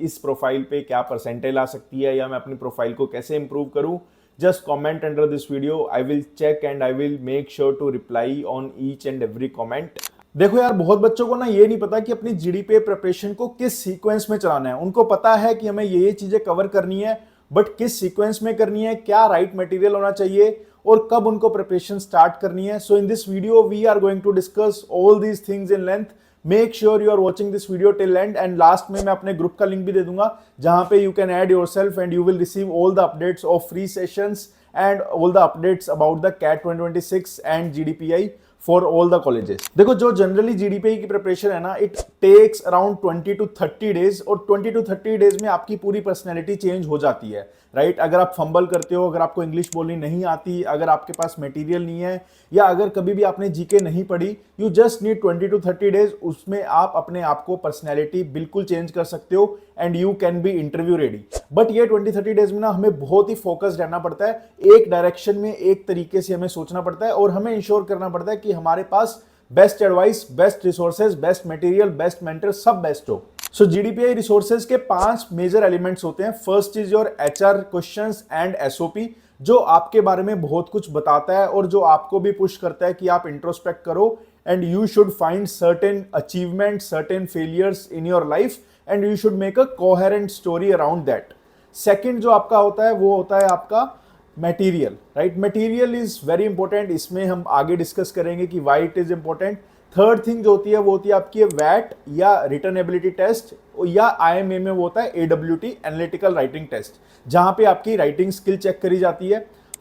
इस प्रोफाइल पे क्या परसेंटाइल आ सकती है या मैं अपनी प्रोफाइल को कैसे इंप्रूव करूं, just comment under this video. I will check and I will make sure to reply on each and every comment. देखो यार, बहुत बच्चों को ना ये नहीं पता कि अपनी जीडीपीए प्रिपरेशन को किस सीक्वेंस में चलाना है. उनको पता है कि हमें ये चीजें कवर करनी है, बट किस सीक्वेंस में करनी है, क्या राइट मटेरियल होना चाहिए और कब उनको प्रिपरेशन स्टार्ट करनी है. So in this video we are going to discuss all these things in length. Make sure you are watching this video till end. And last में मैं अपने ग्रुप का लिंक भी दे दूंगा जहां पे you can add yourself and you will receive all the updates of free sessions and all the updates about the CAT 2026 and GDPI for all the colleges. देखो, जो जनरली जीडीपीआई की preparation है ना, it takes around 20 to 30 days और 20 to 30 days में आपकी पूरी personality change हो जाती है, राइट. अगर आप फंबल करते हो, अगर आपको इंग्लिश बोलनी नहीं आती, अगर आपके पास मटेरियल नहीं है या अगर कभी भी आपने जीके नहीं पढ़ी, you just need 20 to 30 days. उसमें आप अपने आप को पर्सनैलिटी बिल्कुल चेंज कर सकते हो and you can be interview ready. But ये 20-30 डेज में ना हमें बहुत ही फोकस्ड रहना पड़ता है, एक डायरेक्शन में एक तरीके से हमें सोचना पड़ता है और हमें इंश्योर करना पड़ता है कि हमारे पास best advice, best resources, best material, best mentor, सब बेस्ट हो. सो जीडीपीआई रिसोर्सेज के 5 मेजर एलिमेंट्स होते हैं. First is your HR questions and SOP, जो आपके बारे में बहुत कुछ बताता है और जो आपको भी पुश करता है कि आप इंट्रोस्पेक्ट करो and you should find certain achievement, certain failures in your life and you should make a coherent story around that. Second जो आपका होता है वो होता है आपका material, right. Material is very important. इसमें हम आगे डिस्कस करेंगे कि why it is important. Third thing जो होती है वो होती है आपकी वैट या रिटन एबिलिटी टेस्ट, या आईएमए में वो होता है एडब्ल्यूटी, एनालिटिकल राइटिंग टेस्ट, जहां पे आपकी राइटिंग स्किल चेक करी जाती है.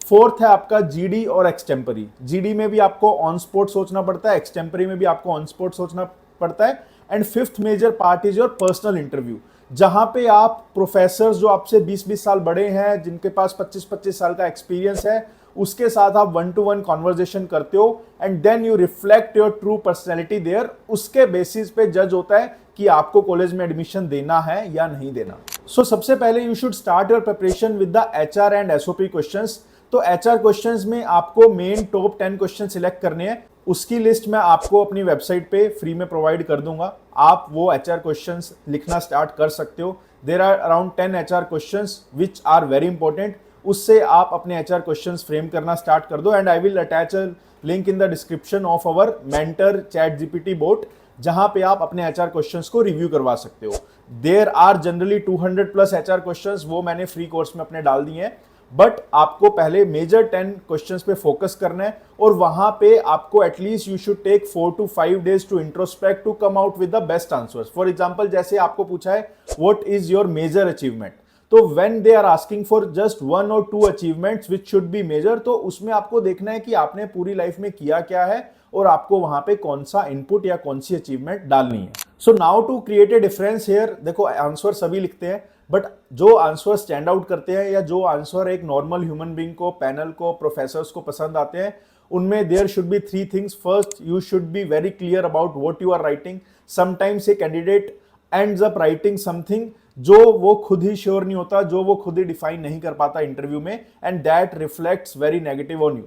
फोर्थ है आपका जीडी और एक्सटेम्परी. जीडी में भी आपको ऑन स्पॉट सोचना पड़ता है, एक्सटेम्परी में भी आपको ऑन स्पॉट सोचना पड़ता है. And fifth major part is your personal interview, जहां पे आप प्रोफेसर्स जो आपसे 20-20 साल बड़े हैं, जिनके पास 25-25 साल का एक्सपीरियंस है, उसके साथ आप 1-to-1 कॉन्वर्जेशन करते हो and then you reflect your true personality there. उसके बेसिस पे जज होता है कि आपको कॉलेज में एडमिशन देना है या नहीं देना. सो सबसे पहले you should start your preparation with the HR and SOP questions. तो एचआर क्वेश्चंस में आपको मेन टॉप 10 क्वेश्चन सिलेक्ट करने हैं. उसकी लिस्ट मैं आपको अपनी वेबसाइट पे फ्री में प्रोवाइड कर दूंगा. आप वो एचआर क्वेश्चंस लिखना स्टार्ट कर सकते हो. There are around 10 HR questions which are very important. उससे आप अपने एचआर क्वेश्चंस फ्रेम करना स्टार्ट कर दो and I will attach a link in the description of our mentor chat GPT bot, जहां पे आप अपने एचआर क्वेश्चंस को रिव्यू करवा सकते हो. There are generally 200 plus HR questions, वो मैंने फ्री कोर्स में अपने डाल दिए हैं. बट आपको पहले मेजर 10 क्वेश्चंस पे फोकस करना है और वहां पे आपको at least you should take 4 to 5 days to introspect to come out with the best answers. For example, जैसे आपको पूछा है what is your major achievement, तो when they are asking for just 1 or 2 achievements which should be major, तो उसमें आपको देखना है कि आपने पूरी लाइफ में किया क्या है और आपको वहां पे कौन सा इनपुट या कौन सी अचीवमेंट डालनी है. So now to create a difference here, देखो आंसर सभी लिखते हैं, बट जो आंसर स्टैंड आउट करते हैं या जो आंसर एक नॉर्मल ह्यूमन बीइंग को, पैनल को, प्रोफेसर्स को पसंद आते हैं, उनमें there should be 3 things. First, you should be very clear about what you are writing. Sometimes a candidate ends up writing something जो वो खुद ही श्योर नहीं होता, जो वो खुद ही डिफाइन नहीं कर पाता इंटरव्यू में, and that reflects very negative on you.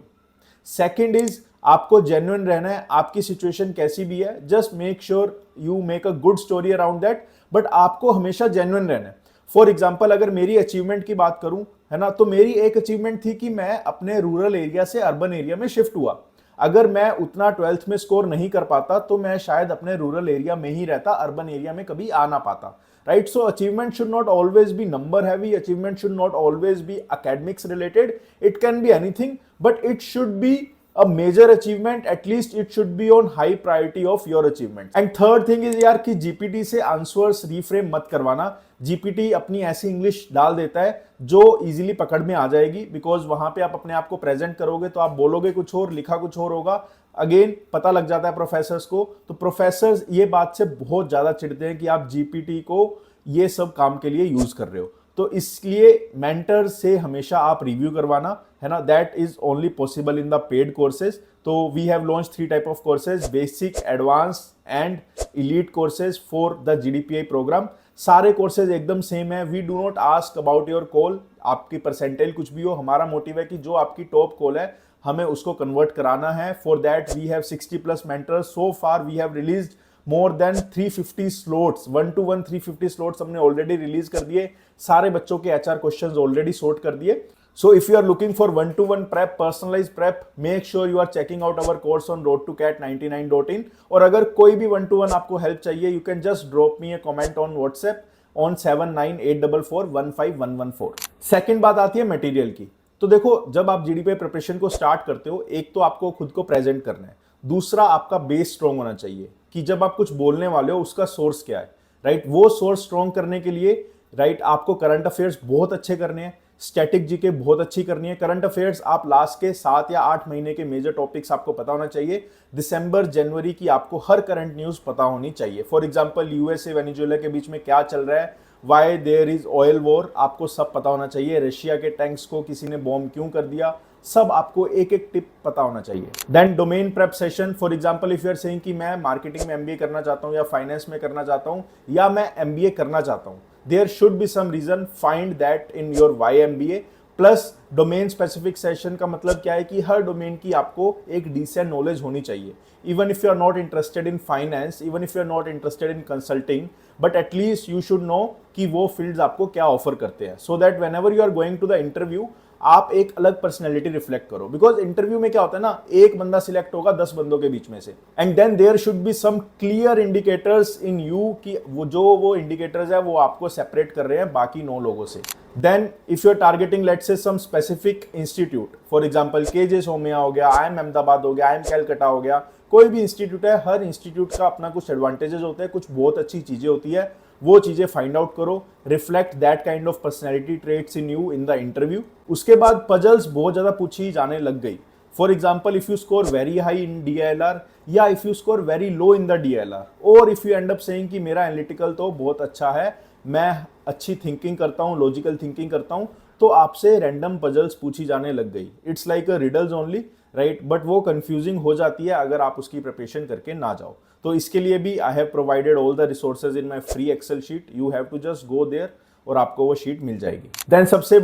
Second is, आपको जेन्युइन रहना है, आपकी सिचुएशन कैसी भी है, just make sure you make a good story around that, but आपको हमेशा जेन्युइन रहना है. फॉर एग्जाम्पल, अगर मेरी अचीवमेंट की बात करूं, है ना, तो मेरी एक अचीवमेंट थी कि मैं अपने रूरल एरिया से अर्बन एरिया में शिफ्ट हुआ. अगर मैं उतना 12th में स्कोर नहीं कर पाता तो मैं शायद अपने रूरल एरिया में ही रहता, अर्बन एरिया में कभी आ ना पाता, right. So achievement should not always be number heavy, achievement should not always be academics related, it can be anything, but it should be a major achievement. At least it should be on high priority of your achievement. And third thing is यार कि GPT से answers reframe मत करवाना. GPT अपनी ऐसी English डाल देता है जो इजीली पकड़ में आ जाएगी, बिकॉज वहां पे आप अपने आप को प्रेजेंट करोगे तो आप बोलोगे कुछ और, लिखा कुछ और होगा. अगेन पता लग जाता है प्रोफेसर्स को, तो प्रोफेसर्स ये बात से बहुत ज्यादा चिढ़ते हैं कि आप जीपीटी को ये सब काम के लिए यूज कर रहे हो. तो इसलिए मेंटर से हमेशा आप रिव्यू करवाना, है ना. That is only possible in the paid courses. तो we have launch 3 type of courses, basic, advance and elite courses for the GDPI programme. सारे कोर्सेज एकदम सेम है. We do not ask about your call, आपकी percentage कुछ भी हो. हमारा मोटिव है कि जो आपकी टॉप कॉल है हमें उसको कन्वर्ट कराना है. For that we have 60+ mentors. So far we have released more than 350 slots, 1-to-1 350 slots हमने ऑलरेडी रिलीज कर दिए, सारे बच्चों के एचआर क्वेश्चंस ऑलरेडी सॉर्ट कर दिए। So if you are looking for 1-to-1 prep, personalized prep, make sure you are checking out our course on road2cat99.in। और अगर कोई भी 1-to-1 आपको हेल्प चाहिए, you can just drop me a comment on WhatsApp on 7984415114। Second बात आती है material की। तो देखो, जब आप जीडी पे प्रिपरेशन को स्टार्ट करते हो, एक तो आपको खुद को प्रेजेंट करना है, दूसरा आपका बेस स्ट्रॉन्ग होना चाहिए कि जब आप कुछ बोलने वाले हो उसका सोर्स क्या है, राइट। वो सोर्स स्ट्रॉन्ग करने के लिए, राइट, आपको करंट अफेयर्स बहुत अच्छे करने हैं, स्टैटिक जीके बहुत अच्छी करनी है। करंट अफेयर्स आप लास्ट के 7 या 8 महीने के मेजर टॉपिक्स आपको पता होना चाहिए। दिसंबर जनवरी की आपको हर करंट न्यूज पता होनी चाहिए। फॉर एग्जांपल यूएसए वेनेजुएला के बीच में क्या चल रहा है, why there is oil war, आपको सब पता होना चाहिए। रशिया के टैंक्स को किसी ने बॉम्ब क्यों कर दिया, सब आपको एक एक टिप पता होना चाहिए। Then domain prep session, for example if you are saying कि मैं मार्केटिंग में एमबीए करना चाहता हूं, या फाइनेंस में करना चाहता हूं, या मैं एमबीए करना चाहता हूं, there should be some reason, find that in your why MBA. Plus domain specific session का मतलब क्या है कि हर डोमेन की आपको एक डिसेंट नॉलेज होनी चाहिए। Even if you are not interested in finance, even if you are not interested in consulting, but at least you should know कि वो फील्ड्स आपको क्या ऑफर करते हैं, so that whenever you are going to the interview आप एक अलग personality reflect करो। बिकॉज इंटरव्यू में क्या होता है ना, एक बंदा सिलेक्ट होगा 10 बंदों के बीच में से, and then there should be some clear indicators in you कि वो इंडिकेटर्स है वो आपको सेपरेट कर रहे हैं बाकी 9 लोगों से। Then if you are targeting let's say some specific institute, for example KJ Somaiya हो गया, IIM अहमदाबाद हो गया, IIM कैलकटा हो गया, कोई भी इंस्टीट्यूट है, हर इंस्टीट्यूट का अपना कुछ एडवांटेजेस होते हैं, कुछ बहुत अच्छी चीजें होती है, वो चीजें फाइंड आउट करो। Reflect that kind of personality traits in you in the interview. उसके बाद पजल्स बहुत ज्यादा पूछी जाने लग गई। For example if you score very high in DILR, या if you score very low in the DILR, और if you and up saying कि मेरा एनालिटिकल तो बहुत अच्छा है, मैं अच्छी थिंकिंग करता हूँ, लॉजिकल थिंकिंग करता हूँ, तो आपसे रैंडम पजल्स पूछी जाने लग गई। It's like a riddles only, right, but वो कंफ्यूजिंग हो जाती है अगर आप उसकी प्रिपरेशन करके ना जाओ। तो इसके लिए भी I have provided all the resources in my free Excel sheet, you have to just go there और आपको वो शीट मिल जाएगी। देन सबसे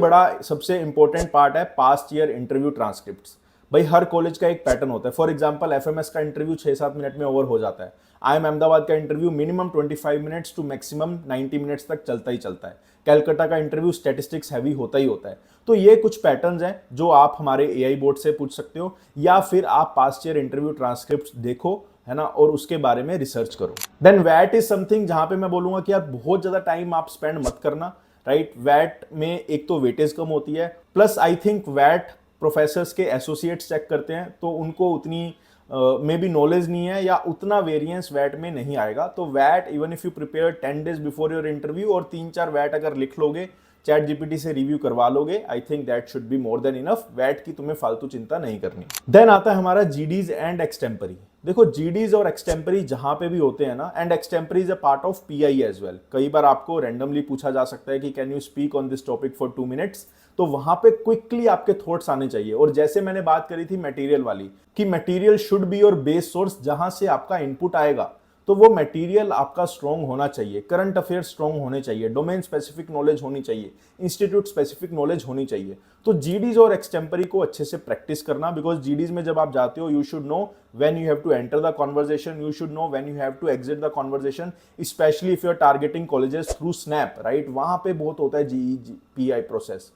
इंपॉर्टेंट पार्ट है पास्ट ईयर इंटरव्यू ट्रांसक्रिप्ट्स। भाई हर कॉलेज का एक पैटर्न होता है। फॉर एग्जांपल FMS का इंटरव्यू 6-7 मिनट में ओवर हो जाता है। IIM अहमदाबाद का interview minimum 25 minutes to maximum 90 minutes तक चलता ही चलता है। कैलकाटा का इंटरव्यू स्टैटिस्टिक्स हैवी होता ही होता है। तो ये कुछ पैटर्न्स हैं जो आप हमारे AI बोर्ड से पूछ सकते हो, या फिर आप पास्ट ईयर इंटरव्यू ट्रांसक्रिप्ट देखो, है ना, और उसके बारे में रिसर्च करो। देन वैट इज समथिंग जहां पे मैं बोलूंगा कि यार बहुत ज्यादा टाइम आप स्पेंड मत करना, राइट। वैट में एक तो वेटेज कम होती है, plus I think what professors के एसोसिएट्स चेक करते हैं, तो उनको उतनी मे बी नॉलेज नहीं है, या उतना वेरिएंस वैट में नहीं आएगा। तो what even if you prepare 10 days before your interview, और 3-4 वैट अगर लिख लोगे, चैट जीपीटी से रिव्यू करवा लोगे, I think that should be more than enough. What की तुम्हें फालतू चिंता नहीं करनी। देन आता है हमारा जीडीज एंड एक्सटेम्परी। देखो जीडीज और एक्सटेम्परी जहां पे भी होते हैं ना, and extempore is a part of PI as well. कई बार आपको रैंडमली पूछा जा सकता है कि can you speak on this topic for 2 minutes, तो वहां पे क्विकली आपके थॉट्स आने चाहिए। और जैसे मैंने बात करी थी मटेरियल वाली, कि material should be your base source, जहां से आपका इनपुट आएगा, तो वो मटेरियल आपका स्ट्रॉन्ग होना चाहिए। करंट अफेयर स्ट्रॉन्ग होने चाहिए, डोमेन स्पेसिफिक नॉलेज होनी चाहिए, इंस्टीट्यूट स्पेसिफिक नॉलेज होनी चाहिए। तो जीडीज और एक्सटेम्परी को अच्छे से प्रैक्टिस करना, बिकॉज जीडीज में जब आप जाते हो, you should know when you have to enter the conversation, you should know when you have to exit the conversation, especially if you are targeting colleges through SNAP, right. वहां पे बहुत होता है GEPI प्रोसेस,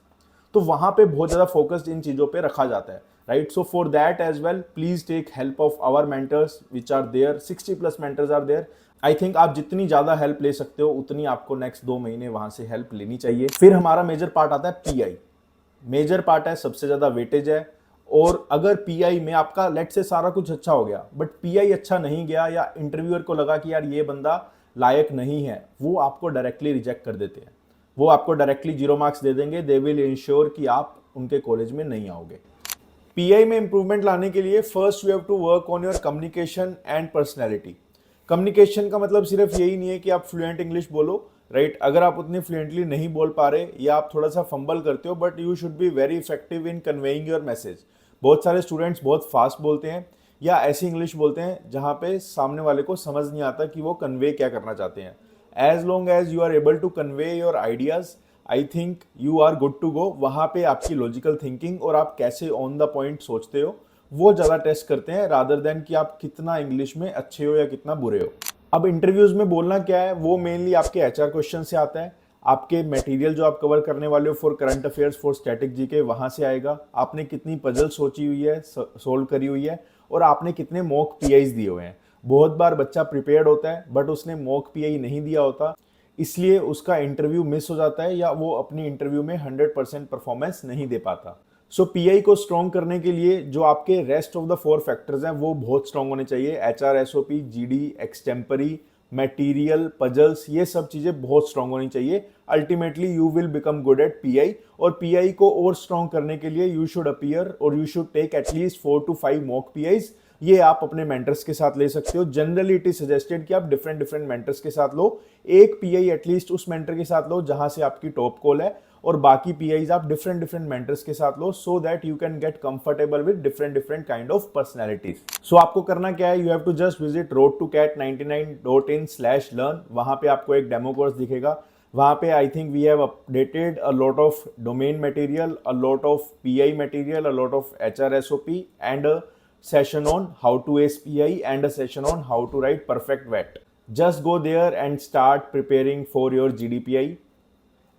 तो वहां पे बहुत ज्यादा फोकस्ड इन चीजों पे रखा जाता है, right. So for that as well please take help of our mentors which are there, 60+ mentors are there. I think आप जितनी ज्यादा हेल्प ले सकते हो उतनी आपको नेक्स्ट 2 महीने वहां से हेल्प लेनी चाहिए। फिर हमारा मेजर पार्ट आता है PI। मेजर पार्ट है, सबसे ज्यादा वेटेज है। और अगर PI में आपका लेट से सारा कुछ अच्छा हो गया, बट PI अच्छा नहीं गया, या इंटरव्यूअर को लगा कि यार ये बंदा लायक नहीं है, वो आपको डायरेक्टली रिजेक्ट कर देते हैं। वो आपको डायरेक्टली 0 मार्क्स दे देंगे। दे विल इंश्योर कि आप उनके कॉलेज में नहीं आओगे। PI में इंप्रूवमेंट लाने के लिए first you have to work on your communication and personality. Communication का मतलब सिर्फ यही नहीं है कि आप फ्लुएंट इंग्लिश बोलो, राइट। अगर आप उतनी फ्लुएंटली नहीं बोल पा रहे, या आप थोड़ा सा फंबल करते हो, but you should be very effective in conveying your message. बहुत सारे स्टूडेंट्स बहुत फास्ट बोलते हैं, या ऐसी इंग्लिश बोलते हैं जहाँ पे सामने वाले को समझ नहीं आता कि वो कन्वे क्या करना चाहते हैं। As long as you are able to convey your ideas, I think you are good to go. वहाँ पे आपकी लॉजिकल थिंकिंग और आप कैसे ऑन द पॉइंट सोचते हो, वो ज़्यादा टेस्ट करते हैं, रादर देन कि आप कितना इंग्लिश में अच्छे हो या कितना बुरे हो। अब इंटरव्यूज में बोलना क्या है, वो मेनली आपके एचआर क्वेश्चन से आता है। आपके मटेरियल जो आप कवर करने वाले हो for current affairs, for static GK, वहां से आएगा। आपने कितनी पजल सोची हुई है, सोल्व करी हुई है, और आपने कितने मॉक पीआईज दिए हुए हैं। बहुत बार बच्चा प्रिपेयर्ड होता है बट उसने मॉक पीआई नहीं दिया होता, इसलिए उसका इंटरव्यू मिस हो जाता है या वो अपनी इंटरव्यू में 100% परफॉर्मेंस नहीं दे पाता। सो पीआई को स्ट्रॉन्ग करने के लिए जो आपके रेस्ट ऑफ द 4 फैक्टर्स हैं वो बहुत स्ट्रॉन्ग होने चाहिए। HR, SOP, GD, extempore, material, puzzles, ये सब चीजें बहुत स्ट्रॉन्ग होनी चाहिए। Ultimately you will become good at PI. और पीआई को और स्ट्रॉन्ग करने के लिए यू शुड अपीयर और you should take at least 4 to 5 mock PIs. ये आप अपने मेंटर्स के साथ ले सकते हो। जनरली इट इज सजेस्टेड कि आप डिफरेंट डिफरेंट मेंटर्स के साथ लो। एक पीआई एटलीस्ट उस मेंटर के साथ लो जहां से आपकी टॉप कॉल है, और बाकी पीआईज आप डिफरेंट डिफरेंट मेंटर्स के साथ लो, so that you can get comfortable with different different kind of personalities. So आपको करना क्या है, you have to just visit road2cat99.in/learn। वहां पे आपको एक डेमो कोर्स दिखेगा। वहां पे I think we have updated a lot of domain material, a lot of PI material, a lot of HR, SOP, and a session on how to ace PI and a session on how to write perfect VET. Just go there and start preparing for your GDPI.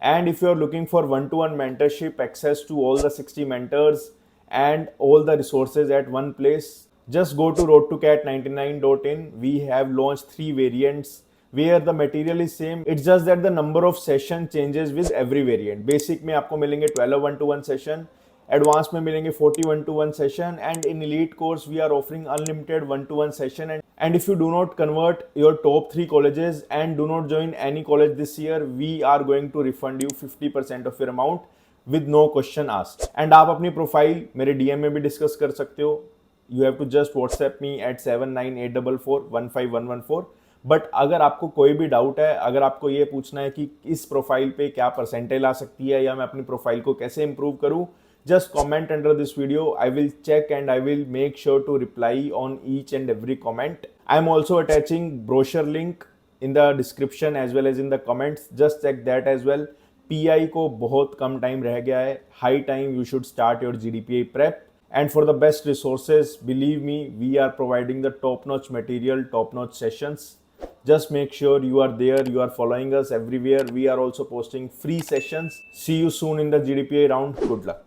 And if you are looking for one-to-one mentorship, access to all the 60 mentors and all the resources at one place, just go to road2cat99.in. We have launched 3 variants where the material is same. It's just that the number of session changes with every variant. Basic में आपको मिलेंगे 12 one-to-one session, advance में मिलेंगे 40 1-to-1 session, and in elite course we are offering unlimited 1-to-1 session. And if you do not convert your top 3 colleges and do not join any college this year, we are going to refund you 50% of your amount with no question asked. And आप अपनी profile मेरे DM में भी discuss कर सकते हो। You have to just WhatsApp me at 7984415114। But अगर आपको कोई भी डाउट है, अगर आपको ये पूछना है कि इस प्रोफाइल पे क्या परसेंटेज आ सकती है या मैं अपनी प्रोफाइल को कैसे इंप्रूव करूं, just comment under this video. I will check and I will make sure to reply on each and every comment. I am also attaching brochure link in the description as well as in the comments. Just check that as well. PI को बहुत कम time रह गया है. High time you should start your GDPA prep. And for the best resources, believe me, we are providing the top-notch material, top-notch sessions. Just make sure you are there, you are following us everywhere. We are also posting free sessions. See you soon in the GDPA round. Good luck.